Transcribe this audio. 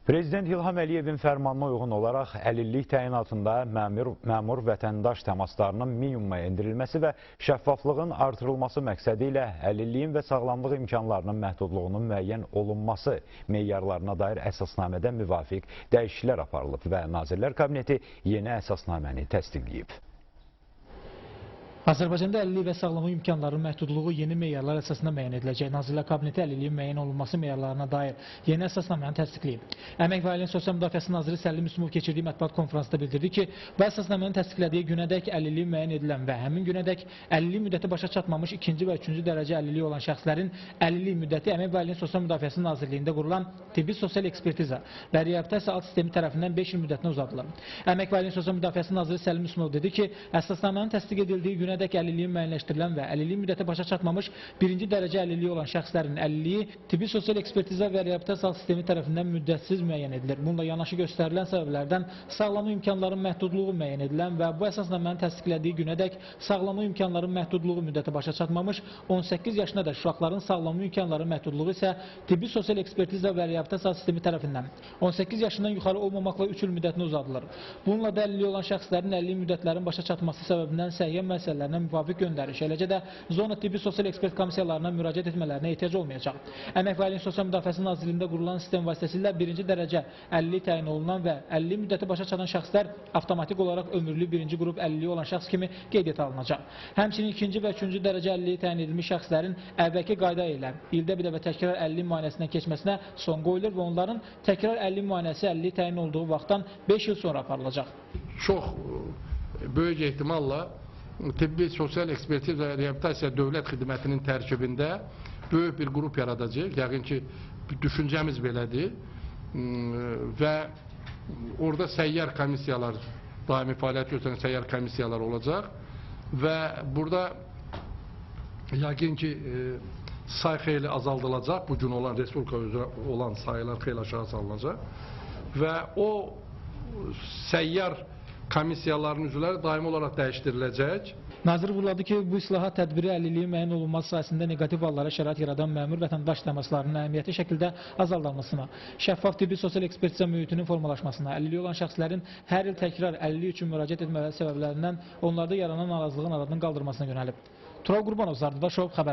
Prezident İlham Əliyevin fərmanına uyğun olaraq əlillik təyinatında məmur vətəndaş təmaslarının minimuma endirilməsi və şəffaflığın artırılması məqsədi ilə əlilliyin və sağlamlıq imkanlarının məhdudluğunun müəyyən olunması meyarlarına dair əsasnamədə müvafiq dəyişikliklər aparılıb və Nazirlər Kabineti yeni əsasnaməni təsdiqləyib. Azərbaycanda əlillik və sağlamlıq imkanlarının məhdudluğu yeni meyarlar əsasında müəyyən ediləcək. Nazirlər Kabineti əlilliyin müəyyən olunması meyarlarına dair yeni əsasnaməni təsdiqləyib. Əmək və Ailənin Sosial Müdafiəsi Naziri Səlim Müslümov keçirdiyi mətbuat konferansında bildirdi ki, bu əsasnamənin təsdiqlədiyi günədək əlilliyi müəyyən edilən və həmin günədək əlillik müddəti başa çatmamış ikinci və üçüncü dərəcə əlilliyi olan şəxslərin əlillik müddəti Əmək və Ailənin Sosial Müdafiəsi Nazirliyində qurulan tibbi sosial ekspertiza və reabilitasiya alt sistemi tərəfindən 5 il müddətinə uzadılır. Əmək və Ailənin Sosial Müdafiəsi Naziri Səlim Müslümov dedi ki, əsasnamənin təsdiq edildiyi günədək əlilliyin müəyyənləşdirilən və əlillik müddəti başa çatmamış birinci dərəcə əlilliyi olan şəxslərin əlilliyi tibbi sosial ekspertiza və reabilitasiya sistemi tərəfindən müddətsiz müəyyən edilir. Bununla yanaşı göstərilən səbəblərdən sağlamlıq imkanlarının məhdudluğu müəyyən edilən və bu əsasnamənin təsdiqlədiyi günədək sağlamlıq imkanlarının məhdudluğu müddəti başa çatmamış 18 yaşına da uşaqların sağlamlıq imkanları məhdudluğu isə tibbi sosial ekspertiza və reabilitasiya sistemi tərəfindən 18 yaşından yuxarı olmamaqla 3 il müddətinə uzadılır. Bununla da əlilliyi olan şəxslərin əlillik müddətlərinin başa çatması səbəbindən səhiyyə müəssisələrinə müvafiq göndəriş, eləcə də zona tibbi sosial ekspert komissiyalarına müraciət etmələrinə ehtiyac olmayacaq. Əmək və Ailənin Sosial Müdafiəsi Nazirliyində qurulan sistem vasitəsilə birinci dərəcə əlillik təyin olunan və əlillik müddəti başa çatan şəxslər avtomatik olaraq ömürlük birinci qrup əlilliyi olan şəxs kimi qeydiyyata alınacaq. Həmçinin ikinci və üçüncü dərəcə əlilliyi təyin edilmiş şəxslərin əvvəlki qayda ilə ildə bir dəfə təkrar əlillik müayinəsindən keçməsinə son qoyulur və onların təkrar əlillik müayinəsi əlillik təyin olduğu vaxtdan 5 il sonra aparılacaq. Çox böyük ehtimalla tibbi sosial ekspertiz və reabilitasiya dövlət xidmətinin tərkibində böyük bir qrup yaradacaq. Yəqin ki, düşüncəmiz belədir və orada səyyar komissiyalar, daimi fəaliyyət göstərən səyyar komissiyalar olacaq və burada yəqin ki, say xeyli azaldılacaq, bugün olan respublika üzrə olan sayılar xeyli aşağı salınacaq və o səyyar komissiyaların üzvləri daimi olaraq dəyişdiriləcək. Nazir vurguladı ki, bu islahat tədbiri əlilliyin müəyyən olunması sayəsində neqativ hallara şərait yaradan məmur vətəndaş təmaslarının əhəmiyyətli şəkildə azaldılmasına, şəffaf tibbi sosial ekspertiza mühitinin formalaşmasına, əlilliyi olan şəxslərin hər il təkrar əlillik üçün müraciət etmələri səbəblərindən onlarda yaranan narazılığın aradan qaldırmasına yönəlib. Tural Qurbanov, Zardaşov, xəbər.